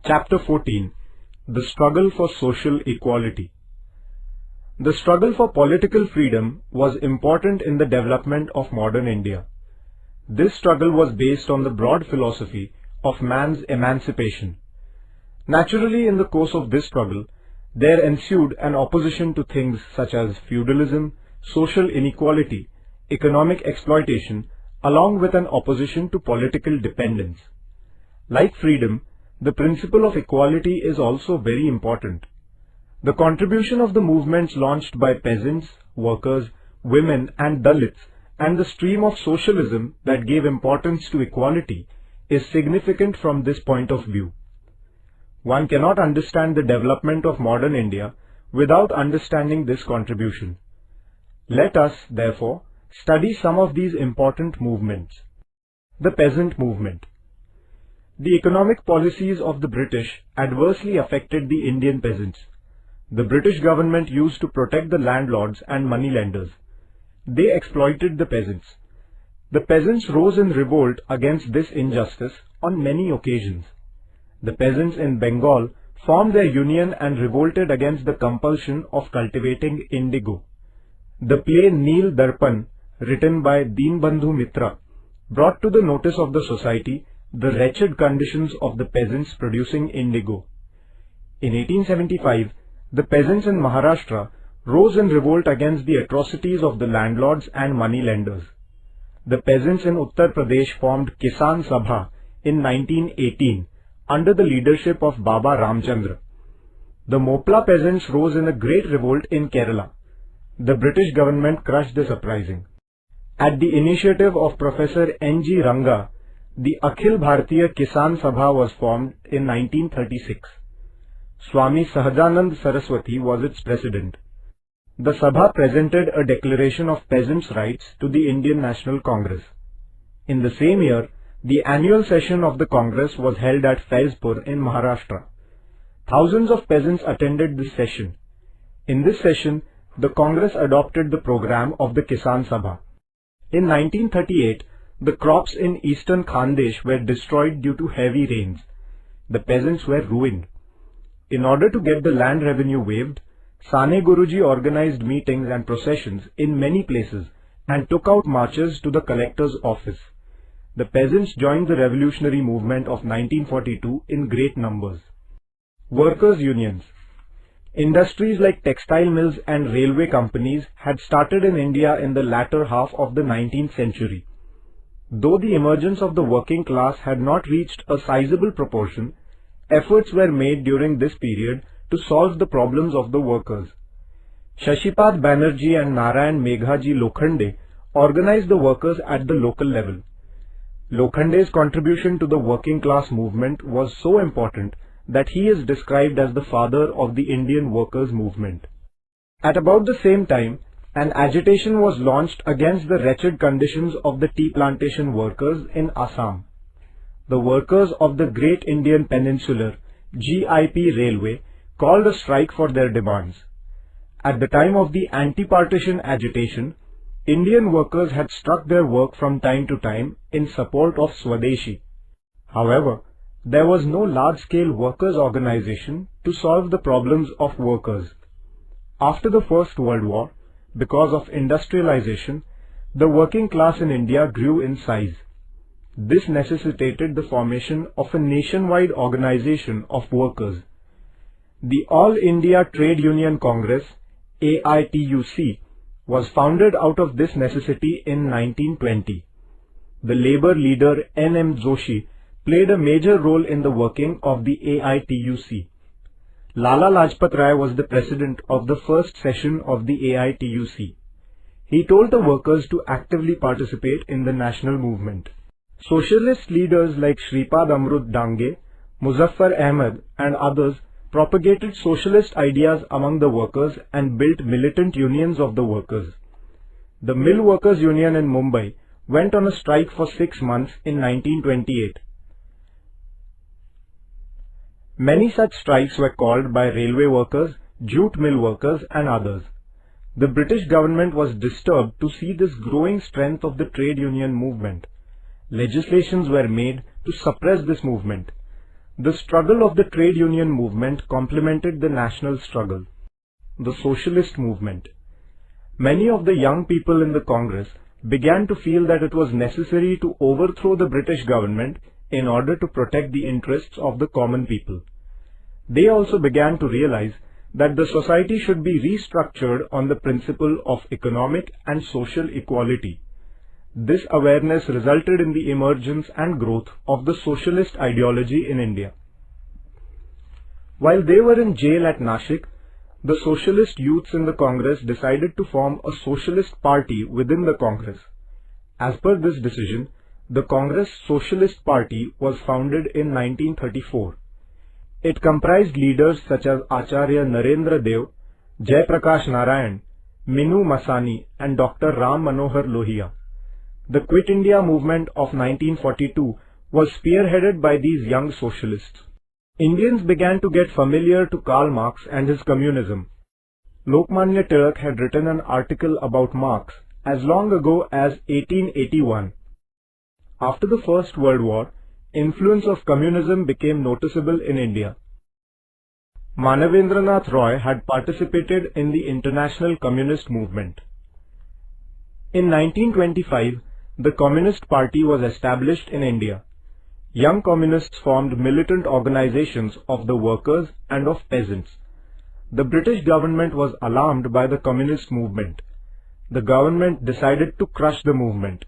Chapter 14. The Struggle for Social Equality. The struggle for political freedom was important in the development of modern India. This struggle was based on the broad philosophy of man's emancipation. Naturally, in the course of this struggle, there ensued an opposition to things such as feudalism, social inequality, economic exploitation, along with an opposition to political dependence. Like freedom, the principle of equality is also very important. The contribution of the movements launched by peasants, workers, women and Dalits and the stream of socialism that gave importance to equality is significant from this point of view. One cannot understand the development of modern India without understanding this contribution. Let us, therefore, study some of these important movements. The peasant movement. The economic policies of the British adversely affected the Indian peasants. The British government used to protect the landlords and moneylenders. They exploited the peasants. The peasants rose in revolt against this injustice on many occasions. The peasants in Bengal formed their union and revolted against the compulsion of cultivating indigo. The play Neel Darpan, written by Deenbandhu Mitra, brought to the notice of the society the wretched conditions of the peasants producing indigo. In 1875, the peasants in Maharashtra rose in revolt against the atrocities of the landlords and moneylenders. The peasants in Uttar Pradesh formed Kisan Sabha in 1918 under the leadership of Baba Ramchandra. The Mopla peasants rose in a great revolt in Kerala. The British government crushed this uprising. At the initiative of Professor N.G. Ranga, the Akhil Bharatiya Kisan Sabha was formed in 1936. Swami Sahajanand Saraswati was its president. The Sabha presented a declaration of peasants' rights to the Indian National Congress. In the same year, the annual session of the Congress was held at Faizpur in Maharashtra. Thousands of peasants attended this session. In this session, the Congress adopted the program of the Kisan Sabha. In 1938, the crops in eastern Khandesh were destroyed due to heavy rains. The peasants were ruined. In order to get the land revenue waived, Sane Guruji organized meetings and processions in many places and took out marches to the collector's office. The peasants joined the revolutionary movement of 1942 in great numbers. Workers' unions. Industries like textile mills and railway companies had started in India in the latter half of the 19th century. Though the emergence of the working class had not reached a sizable proportion, efforts were made during this period to solve the problems of the workers. Shashipad Banerjee and Narayan Meghaji Lokhande organized the workers at the local level. Lokhande's contribution to the working class movement was so important that he is described as the father of the Indian workers' movement. At about the same time, an agitation was launched against the wretched conditions of the tea plantation workers in Assam. The workers of the Great Indian Peninsular GIP Railway called a strike for their demands. At the time of the anti-partition agitation, Indian workers had struck their work from time to time in support of Swadeshi. However, there was no large-scale workers' organization to solve the problems of workers. After the First World War, because of industrialization, the working class in India grew in size. This necessitated the formation of a nationwide organization of workers. The All India Trade Union Congress, AITUC, was founded out of this necessity in 1920. The labor leader N.M. Joshi played a major role in the working of the AITUC. Lala Lajpat Rai was the president of the first session of the AITUC. He told the workers to actively participate in the national movement. Socialist leaders like Shripad Amrut Dange, Muzaffar Ahmed and others propagated socialist ideas among the workers and built militant unions of the workers. The Mill Workers Union in Mumbai went on a strike for 6 months in 1928. Many such strikes were called by railway workers, jute mill workers and others. The British government was disturbed to see this growing strength of the trade union movement. Legislations were made to suppress this movement. The struggle of the trade union movement complemented the national struggle. The socialist movement. Many of the young people in the Congress began to feel that it was necessary to overthrow the British government in order to protect the interests of the common people. They also began to realize that the society should be restructured on the principle of economic and social equality. This awareness resulted in the emergence and growth of the socialist ideology in India. While they were in jail at Nashik, the socialist youths in the Congress decided to form a socialist party within the Congress. As per this decision, the Congress Socialist Party was founded in 1934. It comprised leaders such as Acharya Narendra Dev, Jai Prakash Narayan, Minu Masani and Dr. Ram Manohar Lohia. The Quit India movement of 1942 was spearheaded by these young socialists. Indians began to get familiar to Karl Marx and his communism. Lokmanya Tilak had written an article about Marx as long ago as 1881. After the First World War, influence of communism became noticeable in India. Manavendranath Roy had participated in the international communist movement. In 1925, the Communist Party was established in India. Young communists formed militant organizations of the workers and of peasants. The British government was alarmed by the communist movement. The government decided to crush the movement.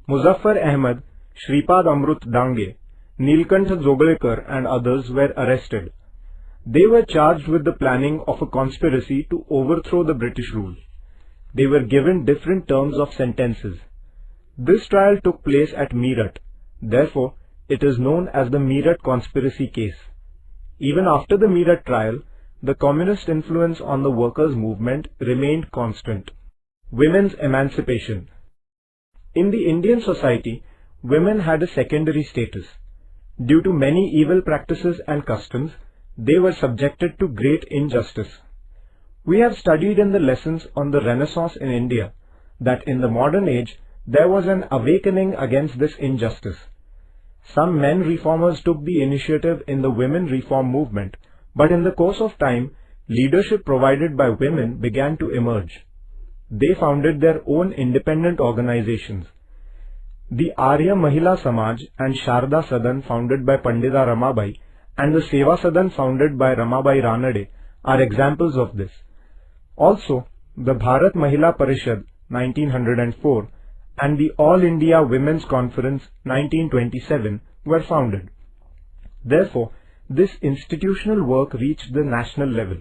Muzaffar Ahmad, Shripad Amrut Dange, Nilkantha Joglekar and others were arrested. They were charged with the planning of a conspiracy to overthrow the British rule. They were given different terms of sentences. This trial took place at Meerut. Therefore, it is known as the Meerut conspiracy case. Even after the Meerut trial, the communist influence on the workers' movement remained constant. Women's emancipation. In the Indian society, women had a secondary status. Due to many evil practices and customs, they were subjected to great injustice. We have studied in the lessons on the Renaissance in India that in the modern age there was an awakening against this injustice. Some men reformers took the initiative in the women reform movement, but in the course of time, leadership provided by women began to emerge. They founded their own independent organizations. The Arya Mahila Samaj and Sharda Sadan founded by Pandita Ramabai and the Seva Sadan founded by Ramabai Ranade are examples of this. Also, the Bharat Mahila Parishad 1904 and the All India Women's Conference 1927 were founded. Therefore, this institutional work reached the national level.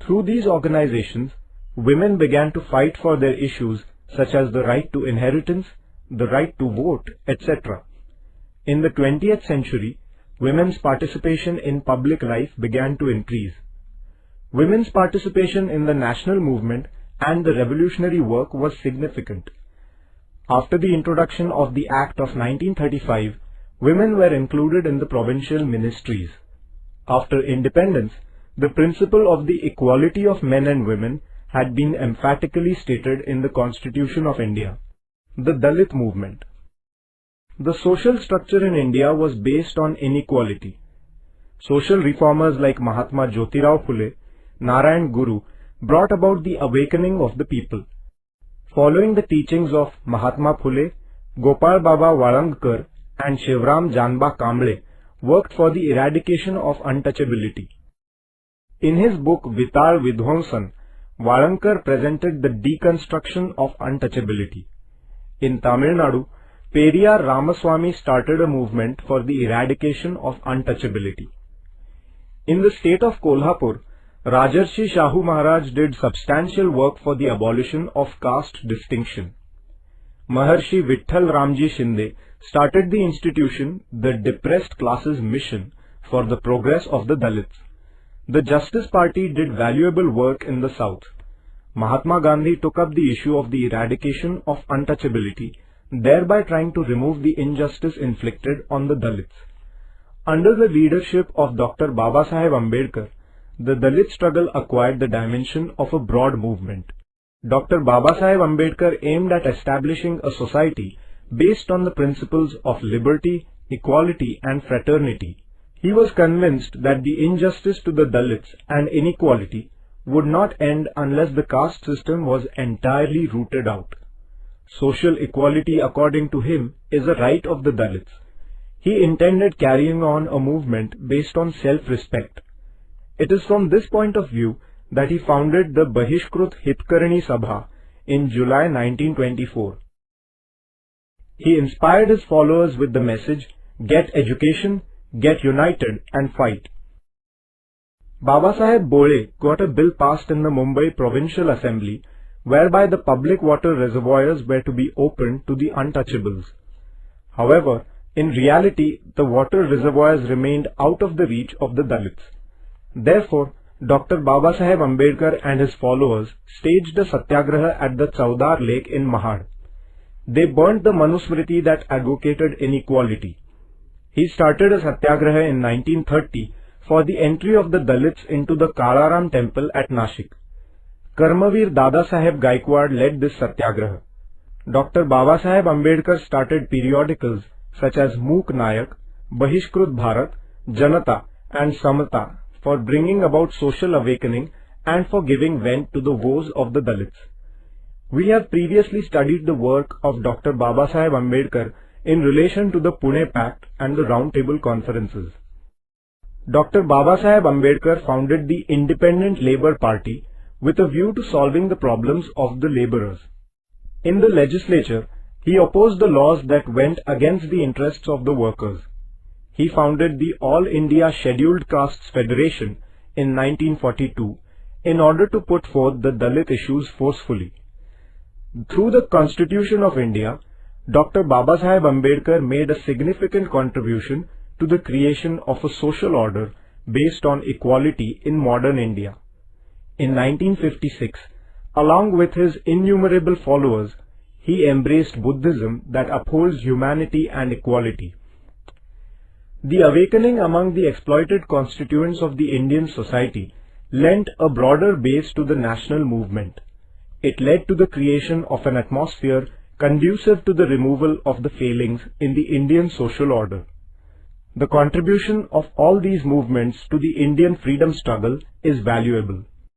Through these organizations, women began to fight for their issues such as the right to inheritance, the right to vote, etc. In the 20th century, women's participation in public life began to increase. Women's participation in the national movement and the revolutionary work was significant. After the introduction of the Act of 1935, women were included in the provincial ministries. After independence, the principle of the equality of men and women had been emphatically stated in the Constitution of India. The Dalit movement. The social structure in India was based on inequality. Social reformers like Mahatma Jyotirao Phule, Narayan Guru brought about the awakening of the people. Following the teachings of Mahatma Phule, Gopal Baba Walangkar and Shivram Janba Kamble worked for the eradication of untouchability. In his book Vitar Vidhwansan, Walangkar presented the deconstruction of untouchability. In Tamil Nadu, Periyar Ramaswamy started a movement for the eradication of untouchability. In the state of Kolhapur, Rajarshi Shahu Maharaj did substantial work for the abolition of caste distinction. Maharshi Vitthal Ramji Shinde started the institution, the Depressed Classes Mission, for the progress of the Dalits. The Justice Party did valuable work in the south. Mahatma Gandhi took up the issue of the eradication of untouchability, thereby trying to remove the injustice inflicted on the Dalits. Under the leadership of Dr. Babasaheb Ambedkar, the Dalit struggle acquired the dimension of a broad movement. Dr. Babasaheb Ambedkar aimed at establishing a society based on the principles of liberty, equality and fraternity. He was convinced that the injustice to the Dalits and inequality would not end unless the caste system was entirely rooted out. Social equality, according to him, is a right of the Dalits. He intended carrying on a movement based on self-respect. It is from this point of view that he founded the Bahishkrut Hitkarani Sabha in July 1924. He inspired his followers with the message, "Get education, get united and fight." Babasaheb Bole got a bill passed in the Mumbai Provincial Assembly whereby the public water reservoirs were to be opened to the untouchables. However, in reality, the water reservoirs remained out of the reach of the Dalits. Therefore, Dr. Babasaheb Ambedkar and his followers staged a satyagraha at the Chaudhar Lake in Mahad. They burnt the Manusmriti that advocated inequality. He started a satyagraha in 1930 for the entry of the Dalits into the Kalaram temple at Nashik. Karmavir Dada Saheb Gaikwad led this satyagraha. Dr. Babasaheb Ambedkar started periodicals such as Mook Nayak, Bahishkrut Bharat, Janata and Samata for bringing about social awakening and for giving vent to the woes of the Dalits. We have previously studied the work of Dr. Babasaheb Ambedkar in relation to the Pune Pact and the Round Table Conferences. Dr. Babasaheb Ambedkar founded the Independent Labour Party with a view to solving the problems of the labourers. In the legislature, he opposed the laws that went against the interests of the workers. He founded the All India Scheduled Castes Federation in 1942 in order to put forth the Dalit issues forcefully. Through the Constitution of India, Dr. Babasaheb Ambedkar made a significant contribution to the creation of a social order based on equality in modern India. In 1956, along with his innumerable followers, he embraced Buddhism that upholds humanity and equality. The awakening among the exploited constituents of the Indian society lent a broader base to the national movement. It led to the creation of an atmosphere conducive to the removal of the failings in the Indian social order. The contribution of all these movements to the Indian freedom struggle is valuable.